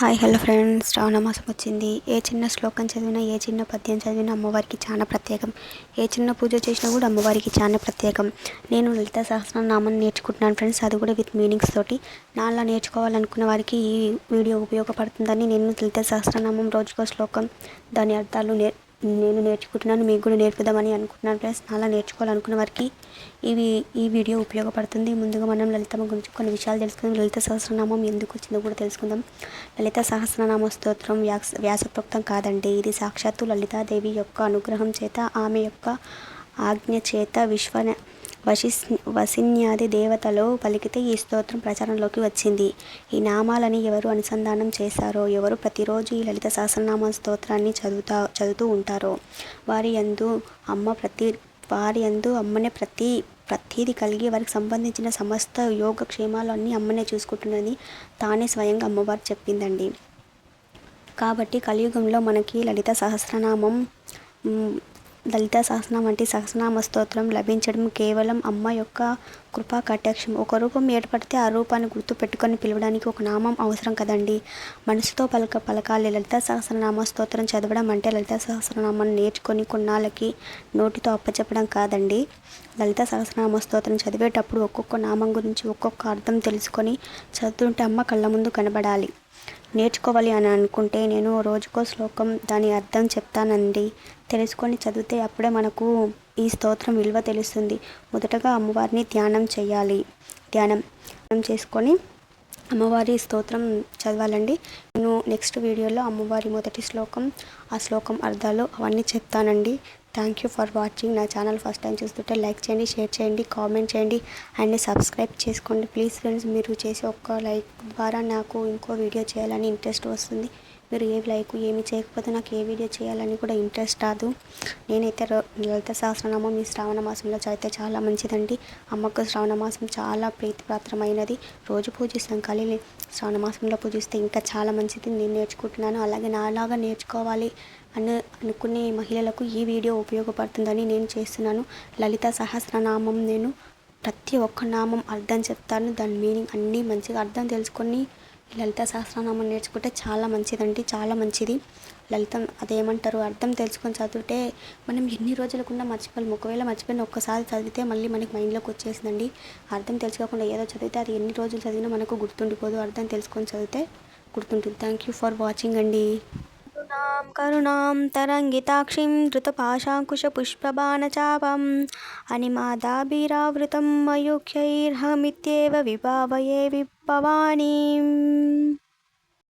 Hi hello friends, శ్రావణ మాసం వచ్చింది. ఏ చిన్న శ్లోకం చదివినా, ఏ చిన్న పద్యం చదివినా అమ్మవారికి చాలా ప్రత్యేకం. ఏ చిన్న పూజ చేసినా కూడా అమ్మవారికి చాలా ప్రత్యేకం. నేను లలితా సహస్రనామం నేర్చుకుంటున్నాను ఫ్రెండ్స్, అది కూడా విత్ మీనింగ్స్ తోటి. నాలా నేర్చుకోవాలనుకున్న వారికి ఈ వీడియో ఉపయోగపడుతుందని నేను లలితా సహస్రనామం రోజుకో శ్లోకం దాని అర్థాలు నేను నేర్చుకుంటున్నాను. మీకు కూడా నేర్పుదామని అనుకుంటున్నాను ఫ్రెండ్స్. నాలా నేర్చుకోవాలనుకున్న వారికి ఈ వీడియో ఉపయోగపడుతుంది. ముందుగా మనం లలితమ్మ గురించి కొన్ని విషయాలు తెలుసుకుందాం. లలిత సహస్రనామం ఎందుకు వచ్చిందో కూడా తెలుసుకుందాం. లలిత సహస్రనామ స్తోత్రం వ్యాసప్రోక్తం కాదండి. ఇది సాక్షాత్తు లలితాదేవి యొక్క అనుగ్రహం చేత, ఆమె యొక్క ఆజ్ఞ చేత వసిన్యాది దేవతలు పలికితే ఈ స్తోత్రం ప్రచారంలోకి వచ్చింది. ఈ నామాలని ఎవరు అనుసంధానం చేశారో, ఎవరు ప్రతిరోజు ఈ లలిత సహస్రనామ స్తోత్రాన్ని చదువుతూ ఉంటారో వారి యందు అమ్మనే ప్రతీది కలిగి వారికి సంబంధించిన సమస్త యోగక్షేమాలు అన్నీ అమ్మనే చూసుకుంటున్నది తానే స్వయంగా అమ్మవారు చెప్పిందండి. కాబట్టి కలియుగంలో మనకి లలితా సహస్రనామం వంటి సహస్రనామ స్తోత్రం లభించడం కేవలం అమ్మ యొక్క కృపా కటాక్షం. ఒక రూపం ఏర్పడితే ఆ రూపాన్ని గుర్తు పెట్టుకొని పిలవడానికి ఒక నామం అవసరం కదండి. మనసుతో పలకాలి. లలితా సహస్రనామ స్తోత్రం చదవడం అంటే లలితా సహస్రనామాన్ని నేర్చుకొని కొన్నాళ్ళకి నోటితో అప్పచెప్పడం కాదండి. లలితా సహస్రనామ స్తోత్రం చదివేటప్పుడు ఒక్కొక్క నామం గురించి ఒక్కొక్క అర్థం తెలుసుకొని చదువుతుంటే అమ్మ కళ్ళ ముందు కనబడాలి. నేర్చుకోవాలి అని అనుకుంటే నేను రోజుకో శ్లోకం దాని అర్థం చెప్తానండి. తెలుసుకొని చదివితే అప్పుడే మనకు ఈ స్తోత్రం విలువ తెలుస్తుంది. మొదటగా అమ్మవారిని ధ్యానం చేసుకొని అమ్మవారి స్తోత్రం చదవాలండి. నేను నెక్స్ట్ వీడియోలో అమ్మవారి మొదటి శ్లోకం, ఆ శ్లోకం అర్థాలు అవన్నీ చెప్తానండి. Thank you for watching. నా ఛానల్ ఫస్ట్ టైం చూస్తుంటే లైక్ చేయండి, షేర్ చేయండి, కామెంట్ చేయండి అండ్ సబ్స్క్రైబ్ చేసుకోండి ప్లీజ్ ఫ్రెండ్స్. మీరు చేసే ఒక్క లైక్ ద్వారా నాకు ఇంకో వీడియో చేయాలని ఇంట్రెస్ట్ వస్తుంది. మీరు ఏమి చేయకపోతే నాకు ఏ వీడియో చేయాలని కూడా ఇంట్రెస్ట్ రాదు. నేనైతే లలిత సహస్రనామం ఈ శ్రావణ మాసంలో చదివితే చాలా మంచిదండి. అమ్మకు శ్రావణ మాసం చాలా ప్రీతిపాత్రమైనది. రోజు పూజిస్తాం, కానీ శ్రావణ మాసంలో పూజిస్తే ఇంకా చాలా మంచిది. నేను నేర్చుకుంటున్నాను. అలాగే నాలాగా నేర్చుకోవాలి అనుకునే మహిళలకు ఈ వీడియో ఉపయోగపడుతుందని నేను చేస్తున్నాను. లలిత సహస్రనామం నేను ప్రతి ఒక్క నామం అర్థం చెప్తాను. దాని మీనింగ్ అన్నీ మంచిగా అర్థం తెలుసుకొని లలిత సహస్రనామం నేర్చుకుంటే చాలా మంచిదండి, చాలా మంచిది. లలితం అదేమంటారు, అర్థం తెలుసుకొని చదివితే మనం ఎన్ని రోజులకున్నా మర్చిపోలేము. ఒకవేళ మర్చిపోయిన ఒక్కసారి చదివితే మళ్ళీ మనకి మైండ్లోకి వచ్చేసిందండి. అర్థం తెలుసుకోకుండా ఏదో చదివితే అది ఎన్ని రోజులు చదివినా మనకు గుర్తుండిపోదు. అర్థం తెలుసుకొని చదివితే గుర్తుంటుంది. థ్యాంక్ యూ ఫర్ వాచింగ్ అండి. కరుణాం తరంగితాక్షిం ధృతపాశాంకుశపుష్పబాణచాపం అనిమాదాభిరావృతం మయూఖ్యైర్హమిత్యేవ విభావయే విభవానీం.